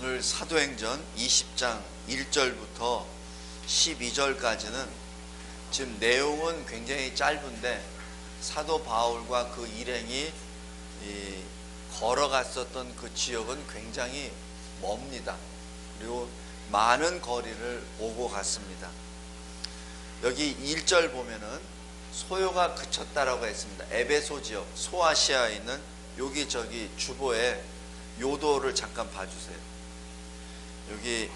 오늘 사도행전 20장 1절부터 12절까지는 지금 내용은 굉장히 짧은데 사도 바울과 그 일행이 걸어갔었던 그 지역은 굉장히 멉니다. 그리고 많은 거리를 오고 갔습니다. 여기 1절 보면은 소요가 그쳤다라고 했습니다. 에베소 지역, 소아시아에 있는 여기저기 주보에 요도를 잠깐 봐주세요. 여기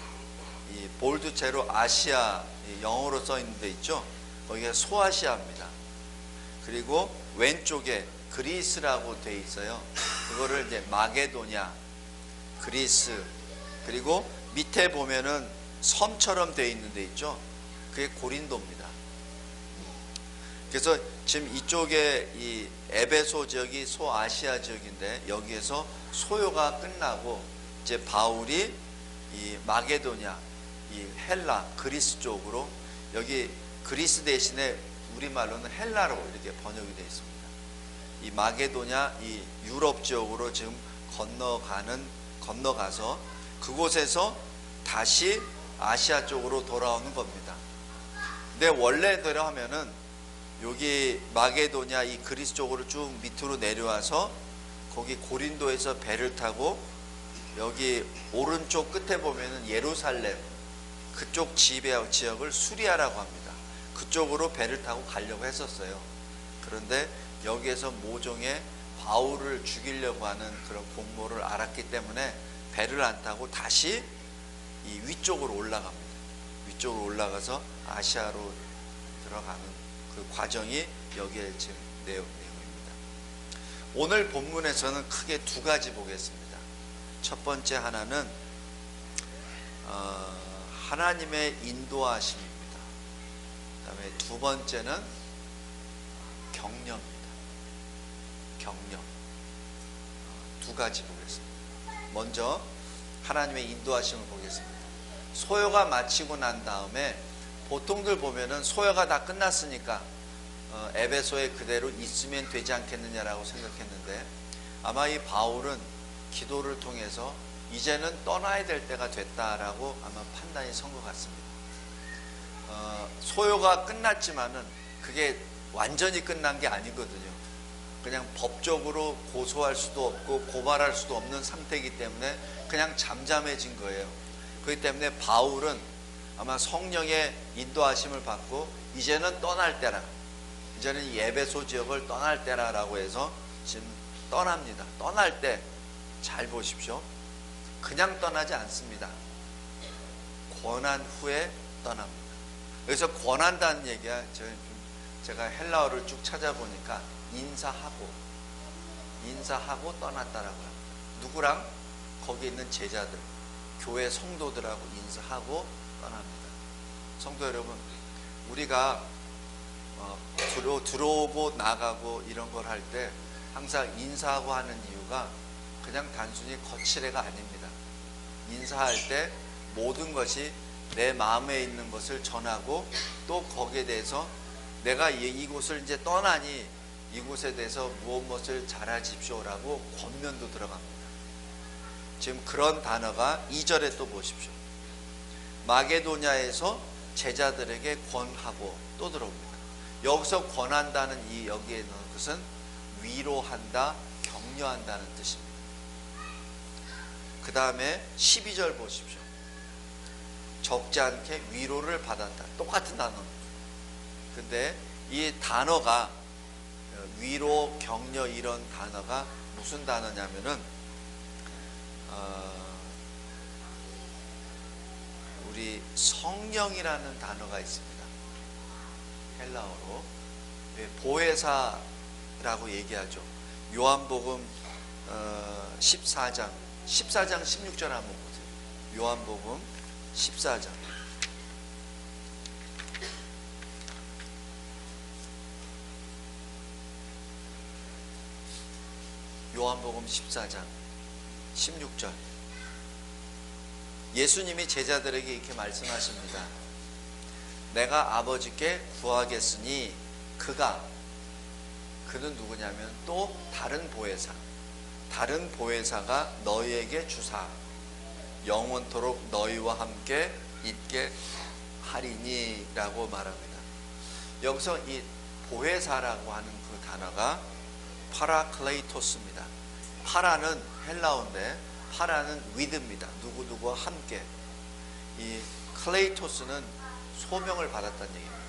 이 볼드체로 아시아 영어로 써 있는 데 있죠. 거기가 소아시아입니다. 그리고 왼쪽에 그리스라고 돼 있어요. 그거를 이제 마게도냐, 그리스. 그리고 밑에 보면은 섬처럼 돼 있는 데 있죠. 그게 고린도입니다. 그래서 지금 이쪽에 이 에베소 지역이 소아시아 지역인데 여기에서 소요가 끝나고 이제 바울이 이 마게도냐, 이 헬라, 그리스 쪽으로, 여기 그리스 대신에 우리말로는 헬라로 이렇게 번역이 되어 있습니다. 이 마게도냐, 이 유럽 지역으로 지금 건너가서 그곳에서 다시 아시아 쪽으로 돌아오는 겁니다. 근데 원래대로 하면은 여기 마게도냐 이 그리스 쪽으로 쭉 밑으로 내려와서 거기 고린도에서 배를 타고 여기 오른쪽 끝에 보면은 예루살렘 그쪽 지역을 수리아라고 합니다. 그쪽으로 배를 타고 가려고 했었어요. 그런데 여기에서 모종의 바울을 죽이려고 하는 그런 공모를 알았기 때문에 배를 안 타고 다시 이 위쪽으로 올라갑니다. 위쪽으로 올라가서 아시아로 들어가는 그 과정이 여기에 지금 내용입니다. 오늘 본문에서는 크게 두 가지 보겠습니다. 첫 번째 하나는 하나님의 인도하심입니다. 그 다음에 두 번째는 격려입니다. 격려. 두 가지 보겠습니다. 먼저 하나님의 인도하심을 보겠습니다. 소요가 마치고 난 다음에 보통들 보면은 소요가 다 끝났으니까 에베소에 그대로 있으면 되지 않겠느냐라고 생각했는데 아마 이 바울은 기도를 통해서 이제는 떠나야 될 때가 됐다라고 아마 판단이 선 것 같습니다. 소요가 끝났지만은 그게 완전히 끝난 게 아니거든요. 그냥 법적으로 고소할 수도 없고 고발할 수도 없는 상태이기 때문에 그냥 잠잠해진 거예요. 그렇기 때문에 바울은 아마 성령의 인도하심을 받고 이제는 떠날 때라, 이제는 이 에베소 지역을 떠날 때라라고 해서 지금 떠납니다. 떠날 때 잘 보십시오. 그냥 떠나지 않습니다. 권한 후에 떠납니다. 여기서 권한다는 얘기가 제가 헬라어를 쭉 찾아보니까 인사하고 떠났다라고 합니다. 누구랑? 거기 있는 제자들, 교회 성도들하고 인사하고 떠납니다. 성도 여러분, 우리가 들어오고 나가고 이런 걸 할 때 항상 인사하고 하는 이유가 그냥 단순히 거칠애가 아닙니다. 인사할 때 모든 것이 내 마음에 있는 것을 전하고 또 거기에 대해서 내가 이곳을 이제 떠나니 이곳에 대해서 무엇을 잘하십시오라고 권면도 들어갑니다. 지금 그런 단어가 2절에 또 보십시오. 마게도냐에서 제자들에게 권하고 또 들어옵니다. 여기서 권한다는 이 여기에 있는 것은 위로한다, 격려한다는 뜻입니다. 그 다음에 12절 보십시오. 적지 않게 위로를 받았다. 똑같은 단어입니다. 근데 이 단어가 위로, 격려 이런 단어가 무슨 단어냐면은 우리 성령이라는 단어가 있습니다. 헬라어로 보혜사라고 얘기하죠. 요한복음 14장 16절 한번 보세요. 요한복음 14장 요한복음 14장 16절 예수님이 제자들에게 이렇게 말씀하십니다. 내가 아버지께 구하겠으니 그는 누구냐면 또 다른 보혜사가 너희에게 주사 영원토록 너희와 함께 있게 하리니 라고 말합니다. 여기서 이 보혜사라고 하는 그 단어가 파라클레이토스입니다. 파라는 헬라어인데 파라는 with입니다. 누구누구와 함께. 이 클레이토스는 소명을 받았다는 얘기입니다.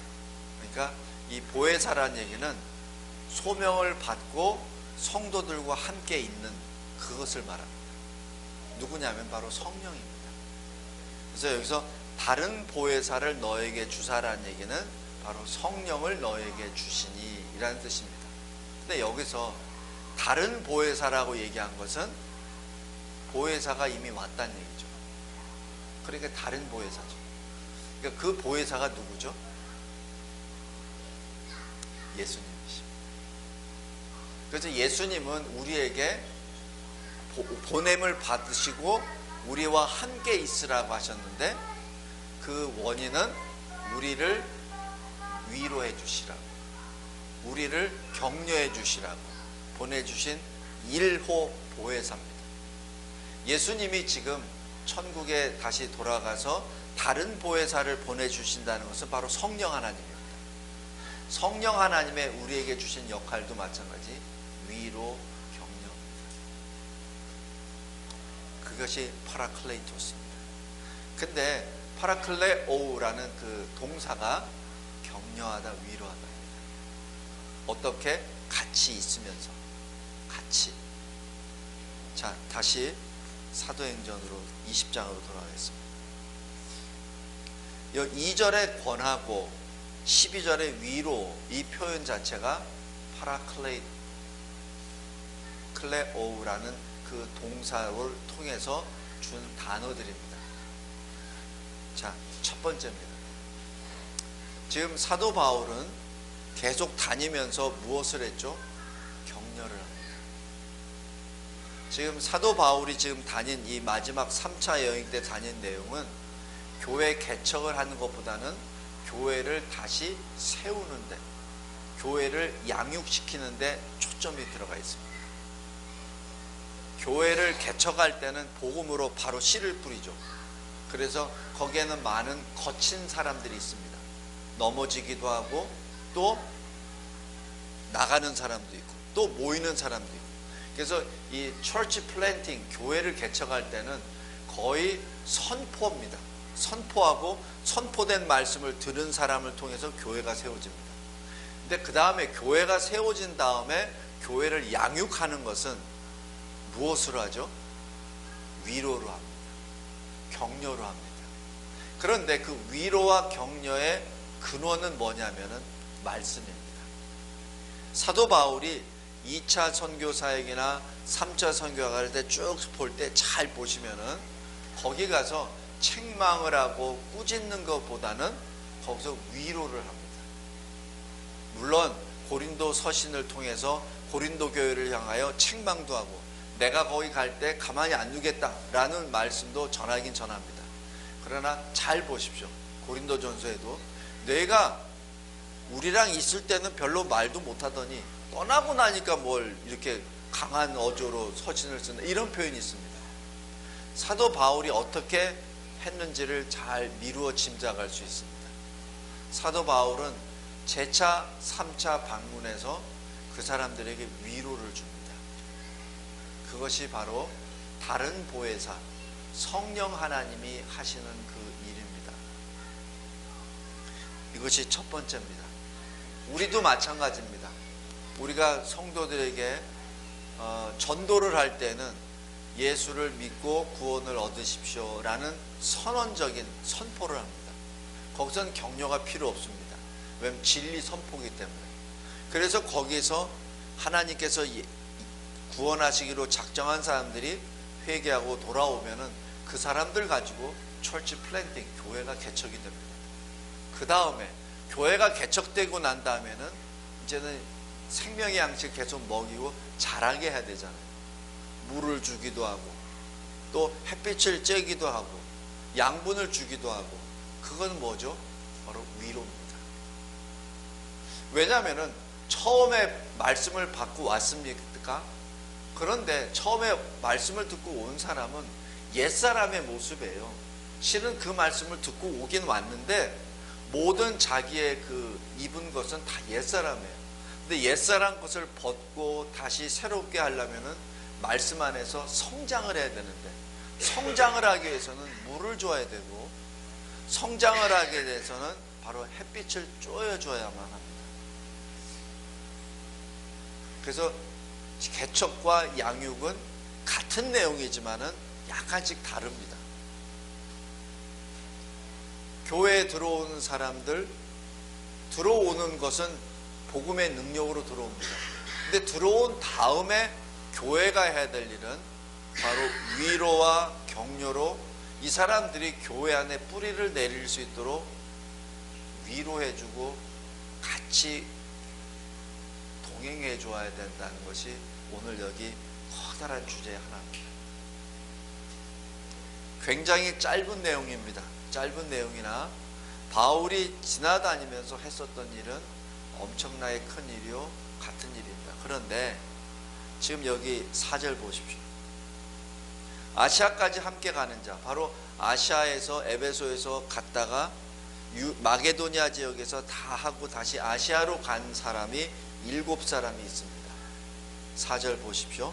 그러니까 이 보혜사라는 얘기는 소명을 받고 성도들과 함께 있는 그것을 말합니다. 누구냐면 바로 성령입니다. 그래서 여기서 다른 보혜사를 너에게 주사라는 얘기는 바로 성령을 너에게 주시니 이라는 뜻입니다. 근데 여기서 다른 보혜사라고 얘기한 것은 보혜사가 이미 왔다는 얘기죠. 그러니까 다른 보혜사죠. 그러니까 그 보혜사가 누구죠? 예수님이십니다. 그래서 예수님은 우리에게 보냄을 받으시고 우리와 함께 있으라고 하셨는데 그 원인은 우리를 위로해 주시라고, 우리를 격려해 주시라고 보내주신 1호 보혜사입니다. 예수님이 지금 천국에 다시 돌아가서 다른 보혜사를 보내주신다는 것은 바로 성령 하나님입니다. 성령 하나님의 우리에게 주신 역할도 마찬가지 위로, 격려입니다. 그것이 파라클레이토스입니다. 근데 파라클레오라는 그 동사가 격려하다, 위로하다입니다. 어떻게? 같이 있으면서, 같이. 자, 다시 사도행전으로 20장으로 돌아가겠습니다. 2절에 권하고 12절에 위로, 이 표현 자체가 파라클레오라는 그 동사를 통해서 준 단어들입니다. 자, 첫 번째입니다. 지금 사도 바울은 계속 다니면서 무엇을 했죠? 격려를 합니다. 지금 사도 바울이 지금 다닌 이 마지막 3차 여행 때 다닌 내용은 교회 개척을 하는 것보다는 교회를 다시 세우는데, 교회를 양육시키는데 초점이 들어가 있습니다. 교회를 개척할 때는 복음으로 바로 씨를 뿌리죠. 그래서 거기에는 많은 거친 사람들이 있습니다. 넘어지기도 하고 또 나가는 사람도 있고 또 모이는 사람도 있고. 그래서 이 처치 플랜팅, 교회를 개척할 때는 거의 선포입니다. 선포하고 선포된 말씀을 들은 사람을 통해서 교회가 세워집니다. 근데 그 다음에 교회가 세워진 다음에 교회를 양육하는 것은 무엇으로 하죠? 위로로 합니다. 격려로 합니다. 그런데 그 위로와 격려의 근원은 뭐냐면은 말씀입니다. 사도 바울이 2차 선교 사역이나 3차 선교가 할 때 쭉 볼 때 잘 보시면은 거기 가서 책망을 하고 꾸짖는 것보다는 거기서 위로를 합니다. 물론 고린도 서신을 통해서 고린도 교회를 향하여 책망도 하고 내가 거기 갈 때 가만히 안 두겠다라는 말씀도 전하긴 전합니다. 그러나 잘 보십시오. 고린도 전서에도 내가 우리랑 있을 때는 별로 말도 못하더니 떠나고 나니까 뭘 이렇게 강한 어조로 서신을 쓰는 이런 표현이 있습니다. 사도 바울이 어떻게 했는지를 잘 미루어 짐작할 수 있습니다. 사도 바울은 제차 3차 방문해서 그 사람들에게 위로를 줍니다. 그것이 바로 다른 보혜사 성령 하나님이 하시는 그 일입니다. 이것이 첫 번째입니다. 우리도 마찬가지입니다. 우리가 성도들에게 전도를 할 때는 예수를 믿고 구원을 얻으십시오 라는 선언적인 선포를 합니다. 거기서는 격려가 필요 없습니다. 왜냐하면 진리 선포이기 때문에. 그래서 거기서 하나님께서 구원하시기로 작정한 사람들이 회개하고 돌아오면은 그 사람들 가지고 철치 플랜팅, 교회가 개척이 됩니다. 그 다음에 교회가 개척되고 난 다음에는 이제는 생명의 양식 계속 먹이고 자라게 해야 되잖아요. 물을 주기도 하고 또 햇빛을 쬐기도 하고 양분을 주기도 하고. 그건 뭐죠? 바로 위로입니다. 왜냐하면 처음에 말씀을 받고 왔습니까? 그런데 처음에 말씀을 듣고 온 사람은 옛사람의 모습이에요. 실은 그 말씀을 듣고 오긴 왔는데 모든 자기의 그 입은 것은 다 옛사람이에요. 근데 옛사람 것을 벗고 다시 새롭게 하려면은 말씀 안에서 성장을 해야 되는데, 성장을 하기 위해서는 물을 줘야 되고, 성장을 하기 위해서는 바로 햇빛을 쬐어줘야만 합니다. 그래서 개척과 양육은 같은 내용이지만은 약간씩 다릅니다. 교회에 들어오는 사람들, 들어오는 것은 복음의 능력으로 들어옵니다. 근데 들어온 다음에 교회가 해야 될 일은 바로 위로와 격려로 이 사람들이 교회 안에 뿌리를 내릴 수 있도록 위로해주고 같이 동행해 줘야 된다는 것이 오늘 여기 커다란 주제의 하나입니다. 굉장히 짧은 내용입니다. 짧은 내용이나 바울이 지나다니면서 했었던 일은 엄청나게 큰 일이요, 같은 일입니다. 그런데 지금 여기 4절 보십시오. 아시아까지 함께 가는 자, 바로 아시아에서 에베소에서 갔다가 마게도니아 지역에서 다 하고 다시 아시아로 간 사람이 7사람이 있습니다. 4절 보십시오.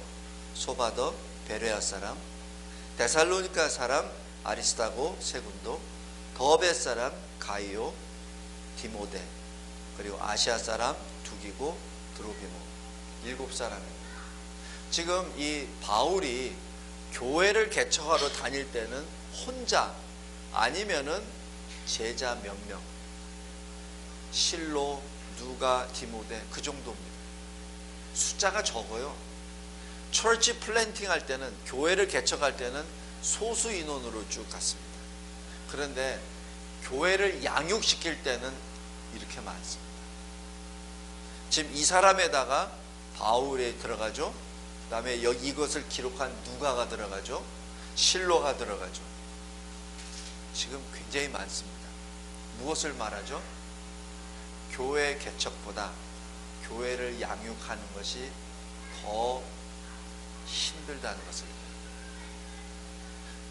소바더 베레아 사람, 데살로니가 사람 아리스타고 세군도, 더베 사람 가이오, 디모데, 그리고 아시아 사람 두기고 드로비모, 7사람입니다. 지금 이 바울이 교회를 개척하러 다닐 때는 혼자 아니면은 제자 몇 명, 실로, 누가, 디모데, 그 정도입니다. 숫자가 적어요. 철치 플랜팅 할 때는, 교회를 개척할 때는 소수 인원으로 쭉 갔습니다. 그런데 교회를 양육시킬 때는 이렇게 많습니다. 지금 이 사람에다가 바울이 들어가죠. 그 다음에 이것을 기록한 누가가 들어가죠. 실로가 들어가죠. 지금 굉장히 많습니다. 무엇을 말하죠? 교회 개척보다 교회를 양육하는 것이 더 힘들다는 것을,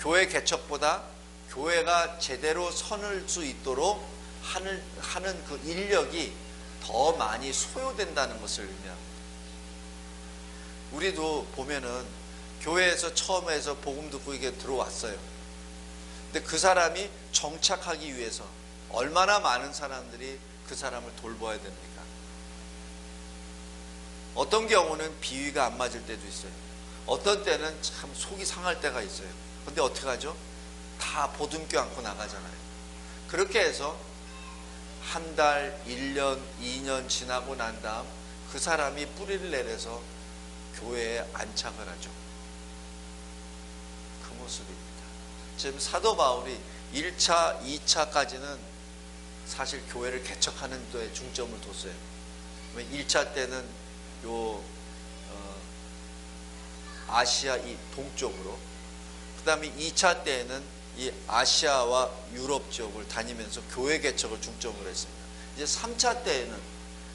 교회 개척보다 교회가 제대로 선을 수 있도록 하는 그 인력이 더 많이 소요된다는 것을 의미합니다. 우리도 보면은 교회에서 처음에서 복음 듣고 이게 들어왔어요. 근데 그 사람이 정착하기 위해서 얼마나 많은 사람들이 그 사람을 돌봐야 됩니까? 어떤 경우는 비위가 안 맞을 때도 있어요. 어떤 때는 참 속이 상할 때가 있어요. 근데 어떻게 하죠? 다 보듬겨 안고 나가잖아요. 그렇게 해서 한 달, 1년, 2년 지나고 난 다음 그 사람이 뿌리를 내려서 교회에 안착을 하죠. 그 모습입니다. 지금 사도 바울이 1차, 2차까지는 사실 교회를 개척하는 데에 중점을 뒀어요. 1차 때는 아시아 이 동쪽으로, 그 다음에 2차 때에는 이 아시아와 유럽 지역을 다니면서 교회 개척을 중점으로 했습니다. 이제 3차 때에는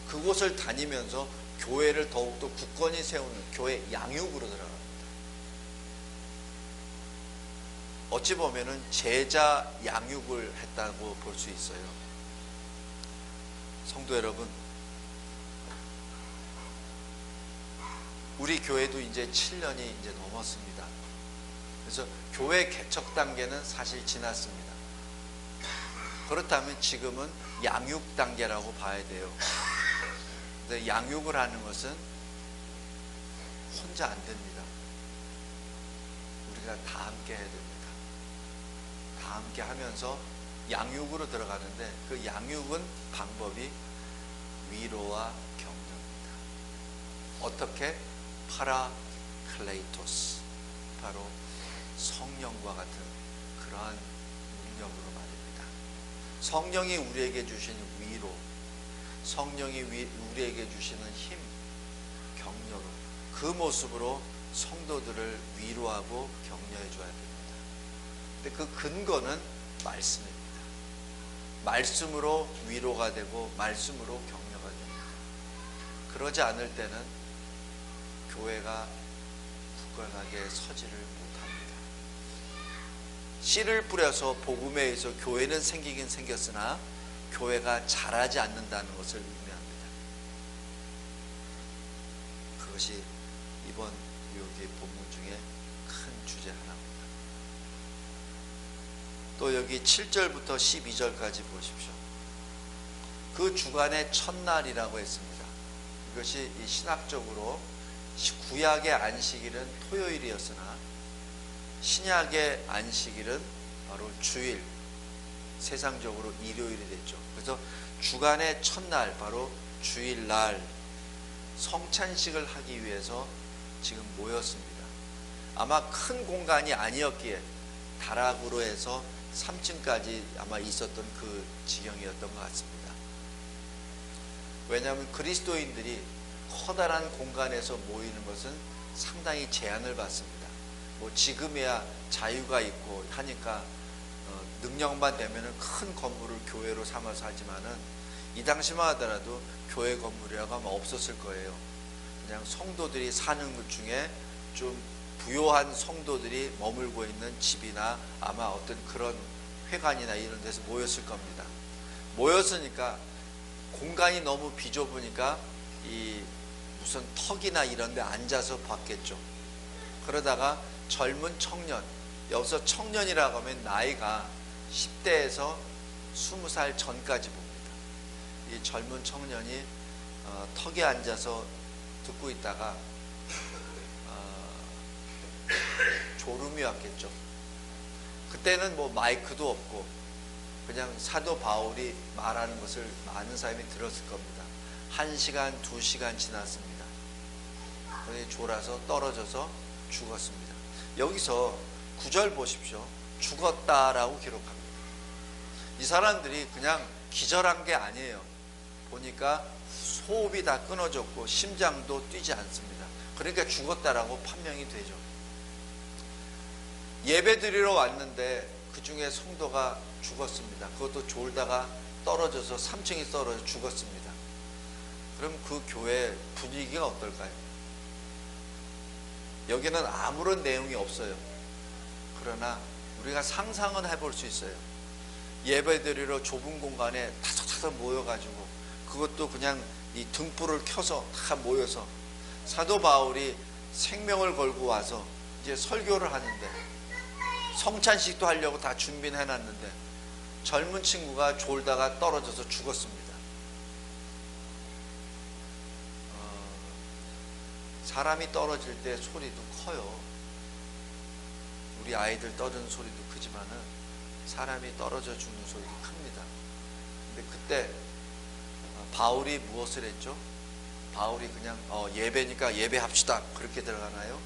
그곳을 다니면서 교회를 더욱더 굳건히 세우는 교회 양육으로 들어갑니다. 어찌 보면은 제자 양육을 했다고 볼 수 있어요. 성도 여러분, 우리 교회도 이제 7년이 이제 넘었습니다. 그래서 교회 개척 단계는 사실 지났습니다. 그렇다면 지금은 양육 단계라고 봐야 돼요. 근데 양육을 하는 것은 혼자 안 됩니다. 우리가 다 함께 해야 됩니다. 다 함께 하면서 양육으로 들어가는데, 그 양육은 방법이 위로와 격려입니다. 어떻게? 파라클레이토스, 바로 성령과 같은 그러한 능력으로 말입니다. 성령이 우리에게 주시는 위로, 성령이 우리에게 주시는 힘, 격려로, 그 모습으로 성도들을 위로하고 격려해 줘야 됩니다. 근데 그 근거는 말씀입니다. 말씀으로 위로가 되고 말씀으로 격려가 됩니다. 그러지 않을 때는 교회가 굳건하게 서지를 못합니다. 씨를 뿌려서 복음에 의해서 교회는 생기긴 생겼으나 교회가 자라지 않는다는 것을 의미합니다. 그것이 이번 여기 본문 중에 큰 주제 하나입니다. 또 여기 7절부터 12절까지 보십시오. 그 주간의 첫날이라고 했습니다. 이것이 이 신학적으로 구약의 안식일은 토요일이었으나 신약의 안식일은 바로 주일, 세상적으로 일요일이 됐죠. 그래서 주간의 첫날, 바로 주일날 성찬식을 하기 위해서 지금 모였습니다. 아마 큰 공간이 아니었기에 다락으로 해서 3층까지 아마 있었던 그 지경이었던 것 같습니다. 왜냐하면 그리스도인들이 커다란 공간에서 모이는 것은 상당히 제한을 받습니다. 뭐 지금이야 자유가 있고 하니까 능력만 되면은 큰 건물을 교회로 삼아서 하지만은 이 당시만 하더라도 교회 건물이라고 하면 없었을 거예요. 그냥 성도들이 사는 것 중에 좀 부요한 성도들이 머물고 있는 집이나 아마 어떤 그런 회관이나 이런 데서 모였을 겁니다. 모였으니까 공간이 너무 비좁으니까 이 무슨 턱이나 이런 데 앉아서 봤겠죠. 그러다가 젊은 청년, 여기서 청년이라고 하면 나이가 10대에서 20살 전까지 봅니다. 이 젊은 청년이 턱에 앉아서 듣고 있다가 졸음이 왔겠죠. 그때는 뭐 마이크도 없고 그냥 사도 바울이 말하는 것을 많은 사람이 들었을 겁니다. 1시간, 2시간 지났습니다. 그러니 졸아서 떨어져서 죽었습니다. 여기서 9절 보십시오. 죽었다라고 기록합니다. 이 사람들이 그냥 기절한 게 아니에요. 보니까 호흡이 다 끊어졌고 심장도 뛰지 않습니다. 그러니까 죽었다라고 판명이 되죠. 예배 드리러 왔는데 그 중에 성도가 죽었습니다. 그것도 졸다가 떨어져서 3층이 떨어져 죽었습니다. 그럼 그 교회 분위기가 어떨까요? 여기는 아무런 내용이 없어요. 그러나 우리가 상상은 해볼 수 있어요. 예배 드리러 좁은 공간에 다닥다닥 모여가지고 그것도 그냥 이 등불을 켜서 다 모여서 사도 바울이 생명을 걸고 와서 이제 설교를 하는데 성찬식도 하려고 다 준비는 해놨는데 젊은 친구가 졸다가 떨어져서 죽었습니다. 사람이 떨어질 때 소리도 커요. 우리 아이들 떠드는 소리도 크지만은 사람이 떨어져 죽는 소리도 큽니다. 근데 그때 바울이 무엇을 했죠? 바울이 그냥 예배니까 예배합시다 그렇게 들어가나요?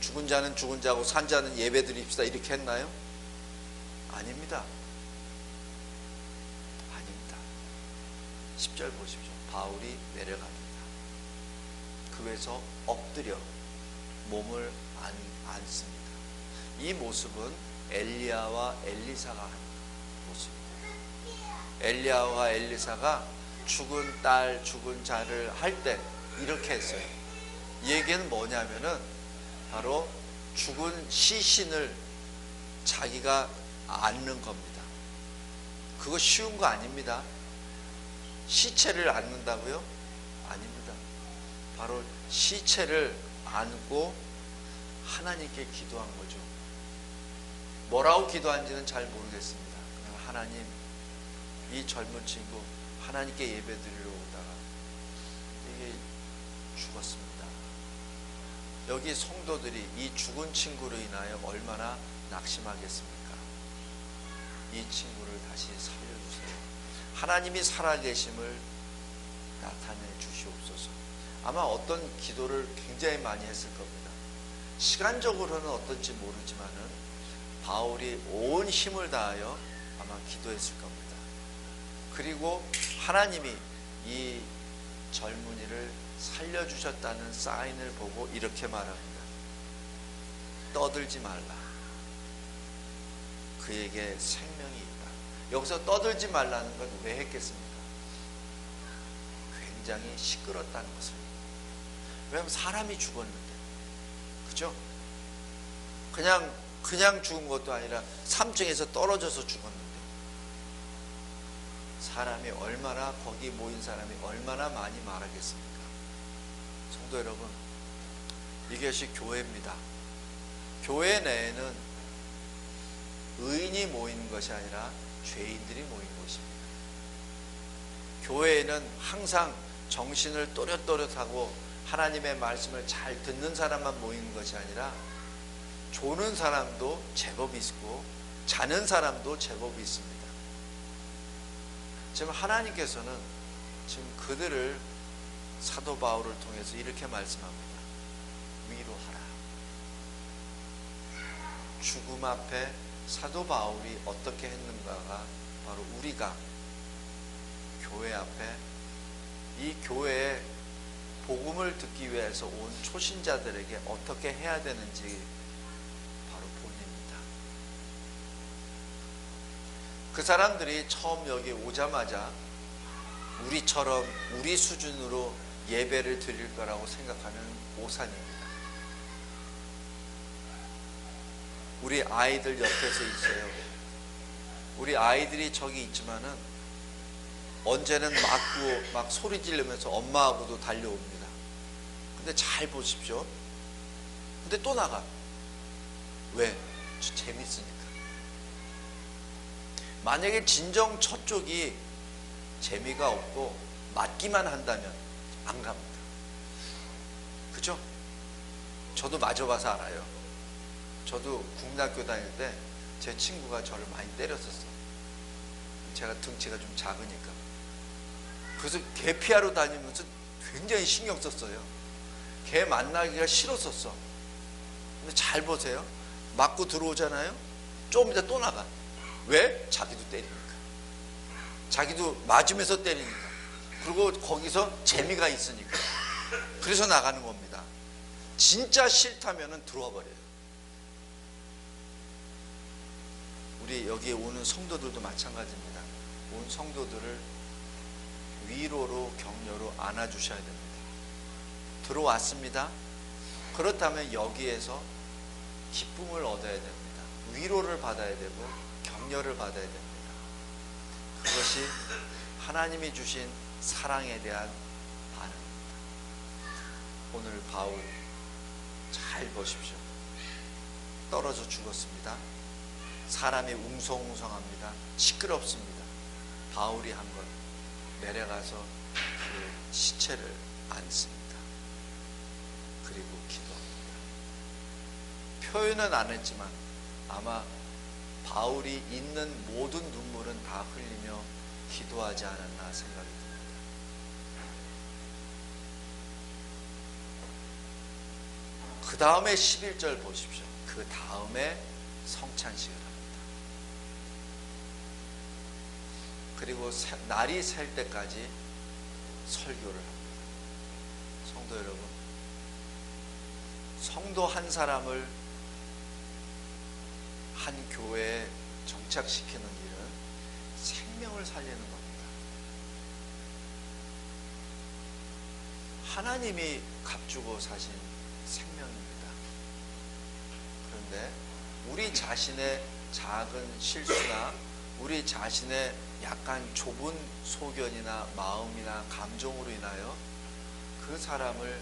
죽은 자는 죽은 자고 산 자는 예배 드립시다 이렇게 했나요? 아닙니다. 아닙니다. 10절 보십시오. 바울이 내려갑니다. 그에서 엎드려 몸을 안습니다. 이 모습은 엘리야와 엘리사가 하는 모습입니다. 엘리야와 엘리사가 죽은 딸, 죽은 자를 할 때 이렇게 했어요. 이 얘기는 뭐냐면은 바로 죽은 시신을 자기가 안는 겁니다. 그거 쉬운 거 아닙니다. 시체를 안는다고요? 아닙니다. 바로 시체를 안고 하나님께 기도한 거죠. 뭐라고 기도한지는 잘 모르겠습니다. 그냥 하나님, 이 젊은 친구 하나님께 예배 드리러 오다가 이게 죽었습니다. 여기 성도들이 이 죽은 친구로 인하여 얼마나 낙심하겠습니까? 이 친구를 다시 살려주세요. 하나님이 살아계심을 나타내 주시옵소서. 아마 어떤 기도를 굉장히 많이 했을 겁니다. 시간적으로는 어떤지 모르지만은 바울이 온 힘을 다하여 아마 기도했을 겁니다. 그리고 하나님이 이 젊은이를 살려주셨다는 사인을 보고 이렇게 말합니다. 떠들지 말라. 그에게 생명이 있다. 여기서 떠들지 말라는 건 왜 했겠습니까? 굉장히 시끄럽다는 것을. 왜냐하면 사람이 죽었는데, 그죠? 그냥 그냥 죽은 것도 아니라 3층에서 떨어져서 죽었는데, 사람이 얼마나, 거기 모인 사람이 얼마나 많이 말하겠습니까? 성도 여러분, 이것이 교회입니다. 교회 내에는 의인이 모이는 것이 아니라 죄인들이 모이는 것입니다. 교회에는 항상 정신을 또렷또렷하고 하나님의 말씀을 잘 듣는 사람만 모이는 것이 아니라 조는 사람도 제법 있고 자는 사람도 제법 있습니다. 지금 하나님께서는 지금 그들을 사도 바울을 통해서 이렇게 말씀합니다. 위로하라. 죽음 앞에 사도 바울이 어떻게 했는가가 바로 우리가 교회 앞에, 이 교회에 복음을 듣기 위해서 온 초신자들에게 어떻게 해야 되는지 바로 본입니다. 그 사람들이 처음 여기 오자마자 우리처럼 우리 수준으로 예배를 드릴 거라고 생각하면 오산입니다. 우리 아이들 옆에서 있어요. 우리 아이들이 저기 있지만은 언제는 맞고 막 소리 지르면서 엄마하고도 달려옵니다. 근데 잘 보십시오. 근데 또 나가. 왜? 재밌으니까. 만약에 진정 저쪽이 재미가 없고 맞기만 한다면 안 갑니다. 그죠? 저도 맞아봐서 알아요. 저도 국민학교 다닐 때 제 친구가 저를 많이 때렸었어. 제가 등치가 좀 작으니까. 그래서 걔 피하러 다니면서 굉장히 신경 썼어요. 걔 만나기가 싫었었어. 근데 잘 보세요. 맞고 들어오잖아요. 조금 이따 또 나가. 왜? 자기도 때리니까. 자기도 맞으면서 때리니까. 그리고 거기서 재미가 있으니까. 그래서 나가는 겁니다. 진짜 싫다면은 들어와 버려요. 우리 여기에 오는 성도들도 마찬가지입니다. 온 성도들을 위로로 격려로 안아주셔야 됩니다. 들어왔습니다. 그렇다면 여기에서 기쁨을 얻어야 됩니다. 위로를 받아야 되고 격려를 받아야 됩니다. 그것이 하나님이 주신 사랑에 대한 반응입니다. 오늘 바울 잘 보십시오. 떨어져 죽었습니다. 사람이 웅성웅성합니다. 시끄럽습니다. 바울이 한 것, 내려가서 그 시체를 안습니다. 그리고 기도합니다. 표현은 안 했지만 아마 바울이 있는 모든 눈물은 다 흘리며 기도하지 않았나 생각이 듭니다. 그 다음에 11절 보십시오. 그 다음에 성찬식을 합니다. 그리고 날이 셀 때까지 설교를 합니다. 성도 여러분, 성도 한 사람을 한 교회에 정착시키는 일은 생명을 살리는 겁니다. 하나님이 값주고 사신 생명입니다. 그런데 우리 자신의 작은 실수나 우리 자신의 약간 좁은 소견이나 마음이나 감정으로 인하여 그 사람을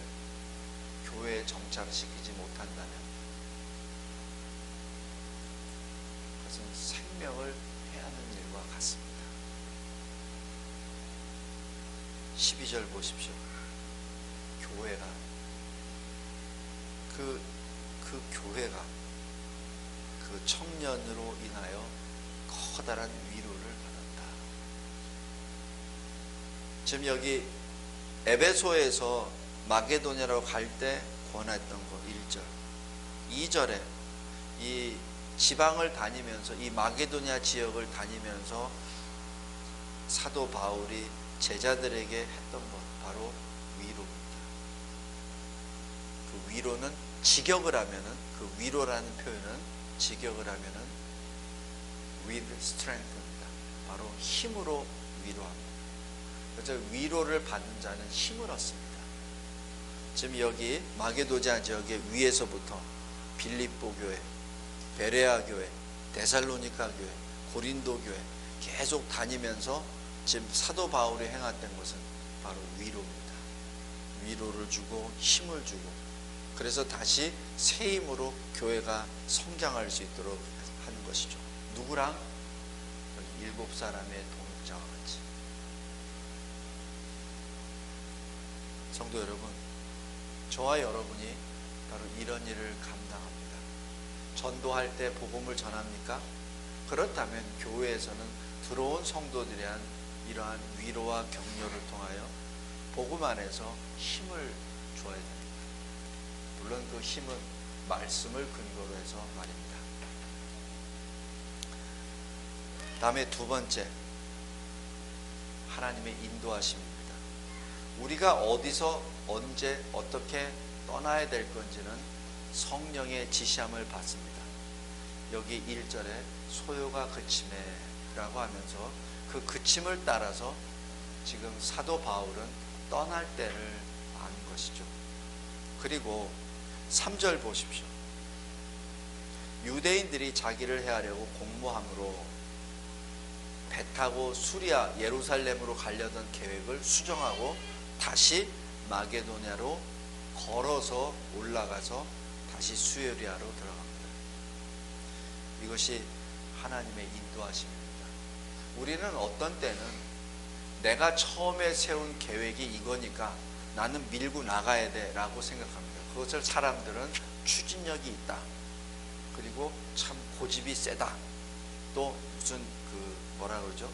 교회에 정착시키지 못한다면 그것은 생명을 해하는 일과 같습니다. 12절 보십시오. 교회가 그 교회가 그 청년으로 인하여 커다란 위로를 받았다. 지금 여기 에베소에서 마게도냐로 갈 때 권했던 거 1절 2절에 이 지방을 다니면서 이 마게도냐 지역을 다니면서 사도 바울이 제자들에게 했던 것 바로 위로입니다. 그 위로는 직역을 하면은 그 위로라는 표현은 직역을 하면은 with strength입니다. 바로 힘으로 위로합니다. 그래서 위로를 받는 자는 힘을 얻습니다. 지금 여기 마게도냐 지역의 위에서부터 빌립보 교회, 베레아 교회, 데살로니가 교회, 고린도 교회 계속 다니면서 지금 사도 바울이 행했던 것은 바로 위로입니다. 위로를 주고 힘을 주고, 그래서 다시 새 힘으로 교회가 성장할 수 있도록 하는 것이죠. 누구랑? 7사람의 동역자와 같이. 성도 여러분, 저와 여러분이 바로 이런 일을 감당합니다. 전도할 때 복음을 전합니까? 그렇다면 교회에서는 들어온 성도들에 대한 이러한 위로와 격려를 통하여 복음 안에서 힘을 줘야 됩니다. 물론 그 힘은 말씀을 근거로 해서 말입니다. 다음에 두 번째, 하나님의 인도하심입니다. 우리가 어디서 언제 어떻게 떠나야 될 건지는 성령의 지시함을 받습니다. 여기 1절에 소요가 그침에 라고 하면서 그 그침을 따라서 지금 사도 바울은 떠날 때를 아는 것이죠. 그리고 3절 보십시오. 유대인들이 자기를 해하려고 공모함으로 배 타고 수리아 예루살렘으로 가려던 계획을 수정하고 다시 마게도냐로 걸어서 올라가서 다시 수요리아로 들어갑니다. 이것이 하나님의 인도하심입니다. 우리는 어떤 때는 내가 처음에 세운 계획이 이거니까 나는 밀고 나가야 돼 라고 생각합니다. 그것을 사람들은 추진력이 있다, 그리고 참 고집이 세다, 또 무슨 뭐라 그러죠?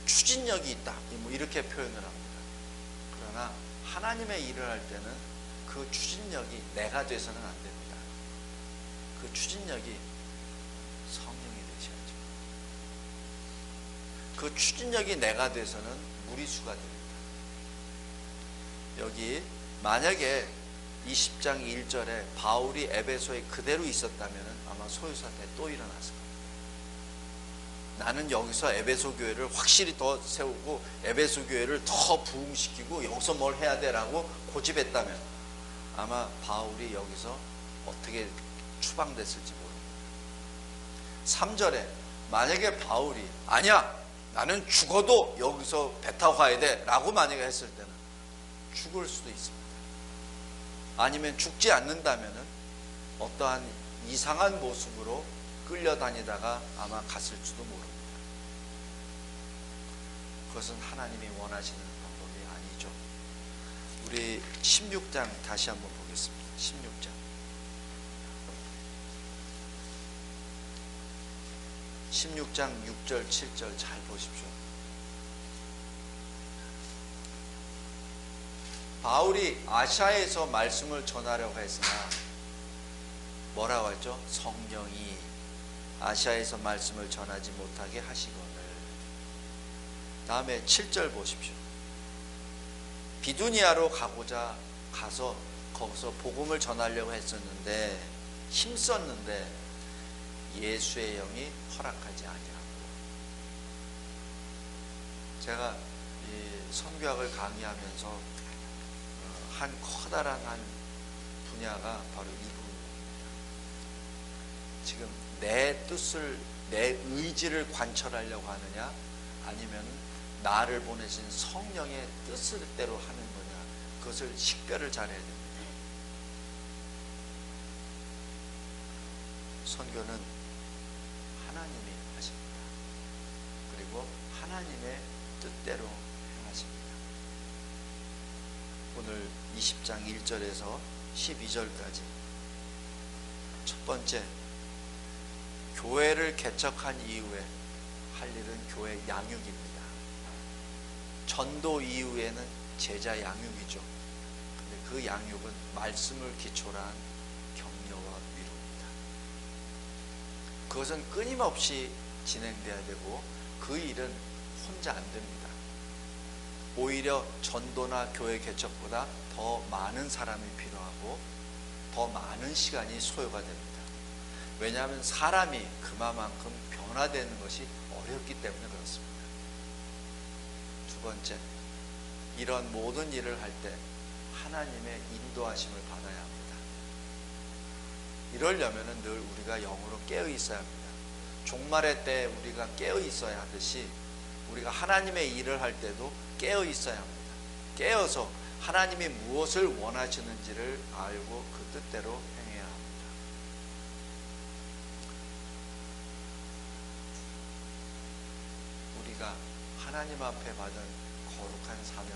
추진력이 있다, 뭐 이렇게 표현을 합니다. 그러나 하나님의 일을 할 때는 그 추진력이 내가 돼서는 안 됩니다. 그 추진력이 성령이 되셔야죠. 그 추진력이 내가 돼서는 무리수가 됩니다. 여기 만약에 20장 1절에 바울이 에베소에 그대로 있었다면 아마 소유사태 또 일어났을 겁니다. 나는 여기서 에베소 교회를 확실히 더 세우고 에베소 교회를 더 부흥시키고 여기서 뭘 해야 되라고 고집했다면 아마 바울이 여기서 어떻게 추방됐을지 모릅니다. 3절에 만약에 바울이 아니야, 나는 죽어도 여기서 배 타고 가야 돼 라고 만약에 했을 때는 죽을 수도 있습니다. 아니면 죽지 않는다면 어떠한 이상한 모습으로 끌려다니다가 아마 갔을지도 모릅니다. 그것은 하나님이 원하시는 방법이 아니죠. 우리 16장 다시 한번 보겠습니다. 16장 6절 7절 잘 보십시오. 바울이 아시아에서 말씀을 전하려고 했으나 뭐라고 하죠? 성령이 아시아에서 말씀을 전하지 못하게 하시거늘. 다음에 7절 보십시오. 비두니아로 가고자 가서 거기서 복음을 전하려고 했었는데 힘썼는데 예수의 영이 허락하지 아니하고. 제가 이 선교학을 강의하면서 한 커다란 한 분야가 바로 이 부분입니다. 지금 내 뜻을, 내 의지를 관철하려고 하느냐, 아니면 나를 보내신 성령의 뜻대로 하는 거냐, 그것을 식별을 잘해야 됩니다. 선교는 하나님이 하십니다. 그리고 하나님의 뜻대로 행하십니다. 오늘 20장 1절에서 12절까지 첫 번째, 교회를 개척한 이후에 할 일은 교회 양육입니다. 전도 이후에는 제자 양육이죠. 근데 그 양육은 말씀을 기초로 한 격려와 위로입니다. 그것은 끊임없이 진행돼야 되고 그 일은 혼자 안 됩니다. 오히려 전도나 교회 개척보다 더 많은 사람이 필요하고 더 많은 시간이 소요가 됩니다. 왜냐하면 사람이 그만큼 변화되는 것이 어렵기 때문에 그렇습니다. 두 번째, 이런 모든 일을 할 때 하나님의 인도하심을 받아야 합니다. 이러려면 늘 우리가 영으로 깨어 있어야 합니다. 종말의 때 우리가 깨어 있어야 하듯이 우리가 하나님의 일을 할 때도 깨어 있어야 합니다. 깨어서 하나님이 무엇을 원하시는지를 알고 그 뜻대로 행해야 합니다. 우리가 하나님 앞에 받은 거룩한 사명,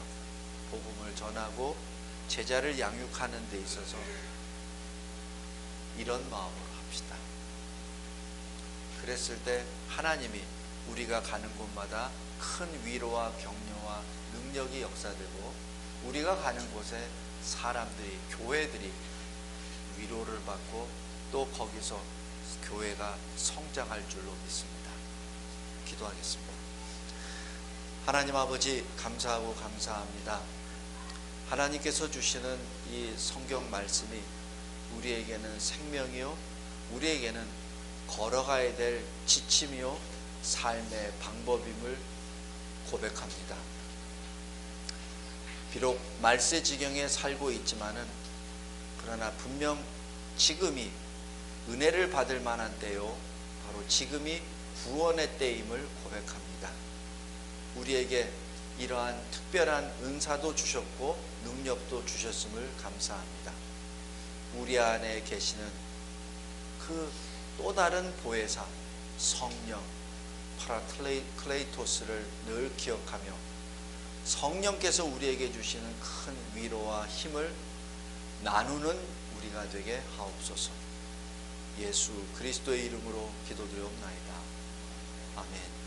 복음을 전하고 제자를 양육하는 데 있어서 이런 마음으로 합시다. 그랬을 때 하나님이 우리가 가는 곳마다 큰 위로와 격려와 능력이 역사되고 우리가 가는 곳에 사람들이, 교회들이 위로를 받고 또 거기서 교회가 성장할 줄로 믿습니다. 기도하겠습니다. 하나님 아버지, 감사하고 감사합니다. 하나님께서 주시는 이 성경 말씀이 우리에게는 생명이요, 우리에게는 걸어가야 될 지침이요 삶의 방법임을 고백합니다. 비록 말세지경에 살고 있지만은 그러나 분명 지금이 은혜를 받을 만한 때요, 바로 지금이 구원의 때임을 고백합니다. 우리에게 이러한 특별한 은사도 주셨고 능력도 주셨음을 감사합니다. 우리 안에 계시는 그 또 다른 보혜사 성령 파라클레이토스를 늘 기억하며 성령께서 우리에게 주시는 큰 위로와 힘을 나누는 우리가 되게 하옵소서. 예수 그리스도의 이름으로 기도드리옵나이다. 아멘.